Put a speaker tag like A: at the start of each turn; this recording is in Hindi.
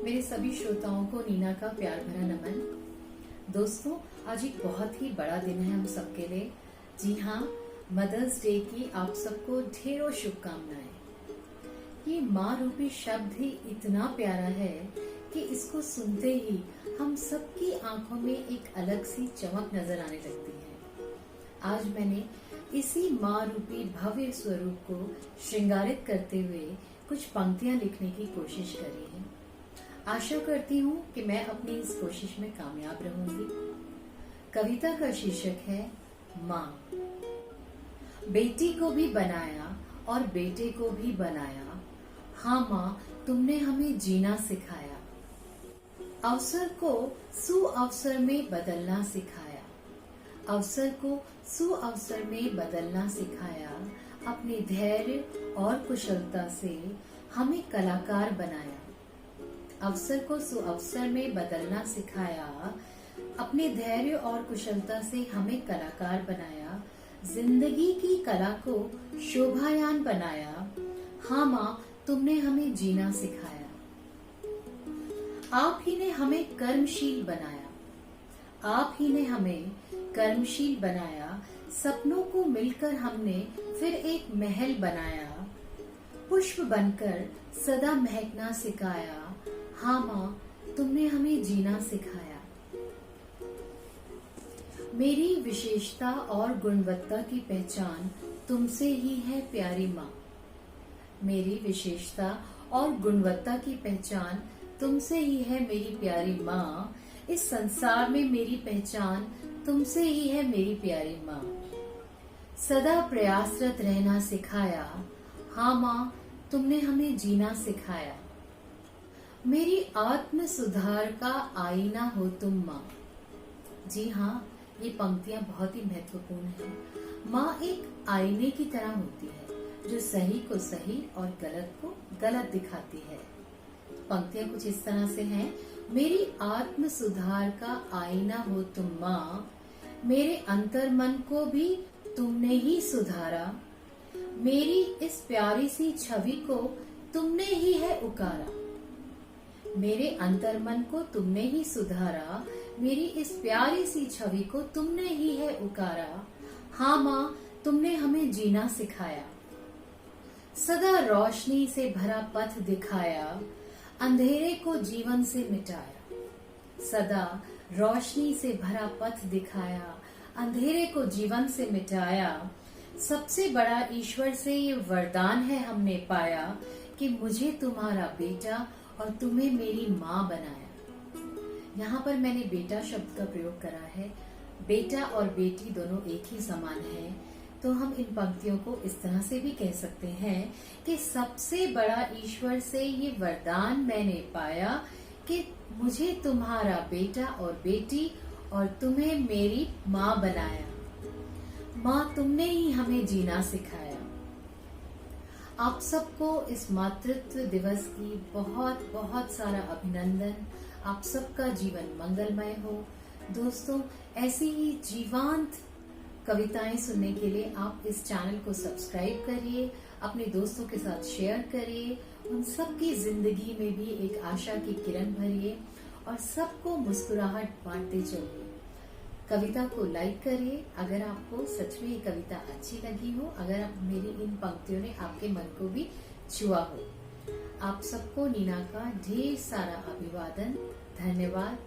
A: मेरे सभी श्रोताओं को नीना का प्यार भरा नमन। दोस्तों, आज एक बहुत ही बड़ा दिन है हम सबके लिए। जी हाँ, मदर्स डे की आप सबको ढेरों शुभकामनाएं। ये माँ रूपी शब्द ही इतना प्यारा है कि इसको सुनते ही हम सबकी आंखों में एक अलग सी चमक नजर आने लगती है। आज मैंने इसी माँ रूपी भव्य स्वरूप को श्रृंगारित करते हुए कुछ पंक्तियां लिखने की कोशिश करी है। आशा करती हूँ कि मैं अपनी इस कोशिश में कामयाब रहूंगी। कविता का शीर्षक है माँ। बेटी को भी बनाया और बेटे को भी बनाया, हाँ माँ तुमने हमें जीना सिखाया। अवसर को सुअवसर में बदलना सिखाया, अवसर को सुअवसर में बदलना सिखाया। अपने धैर्य और कुशलता से हमें कलाकार बनाया। अवसर को सुअवसर में बदलना सिखाया, अपने धैर्य और कुशलता से हमें कलाकार बनाया। जिंदगी की कला को शोभायान बनाया, हाँ माँ तुमने हमें जीना सिखाया। आप ही ने हमें कर्मशील बनाया, आप ही ने हमें कर्मशील बनाया। सपनों को मिलकर हमने फिर एक महल बनाया। पुष्प बनकर सदा महकना सिखाया, हाँ माँ तुमने हमें जीना सिखाया। मेरी विशेषता और गुणवत्ता की पहचान तुमसे ही है प्यारी माँ। मेरी विशेषता और गुणवत्ता की पहचान तुमसे ही है मेरी प्यारी माँ। इस संसार में मेरी पहचान तुमसे ही है मेरी प्यारी माँ। सदा प्रयासरत रहना सिखाया, हाँ माँ तुमने हमें जीना सिखाया। मेरी आत्म सुधार का आईना हो तुम माँ। जी हाँ, ये पंक्तियां बहुत ही महत्वपूर्ण हैं। माँ एक आईने की तरह होती है जो सही को सही और गलत को गलत दिखाती है। पंक्तियां कुछ इस तरह से हैं। मेरी आत्म सुधार का आईना हो तुम माँ, मेरे अंतर मन को भी तुमने ही सुधारा। मेरी इस प्यारी सी छवि को तुमने ही है उकारा। मेरे अंतर मन को तुमने ही सुधारा, मेरी इस प्यारी सी छवि को तुमने ही है उकारा। हाँ माँ तुमने हमें जीना सिखाया। सदा रोशनी से भरा पथ दिखाया, अंधेरे को जीवन से मिटाया। सदा रोशनी से भरा पथ दिखाया, अंधेरे को जीवन से मिटाया। सबसे बड़ा ईश्वर से ये वरदान है हमने पाया कि मुझे तुम्हारा बेटा और तुम्हें मेरी माँ बनाया। यहाँ पर मैंने बेटा शब्द का प्रयोग करा है। बेटा और बेटी दोनों एक ही समान हैं, तो हम इन पंक्तियों को इस तरह से भी कह सकते हैं कि सबसे बड़ा ईश्वर से ये वरदान मैंने पाया कि मुझे तुम्हारा बेटा और बेटी और तुम्हें मेरी माँ बनाया। माँ तुमने ही हमें जीना सिखाया। आप सबको इस मातृत्व दिवस की बहुत बहुत सारा अभिनंदन। आप सबका जीवन मंगलमय हो। दोस्तों, ऐसी ही जीवंत कविताएं सुनने के लिए आप इस चैनल को सब्सक्राइब करिए, अपने दोस्तों के साथ शेयर करिए, उन सबकी जिंदगी में भी एक आशा की किरण भरिए और सबको मुस्कुराहट बांटते चलिए। कविता को लाइक करिए अगर आपको सच में ये कविता अच्छी लगी हो, अगर आप मेरी इन पंक्तियों ने आपके मन को भी छुआ हो। आप सबको नीना का ढेर सारा अभिवादन। धन्यवाद।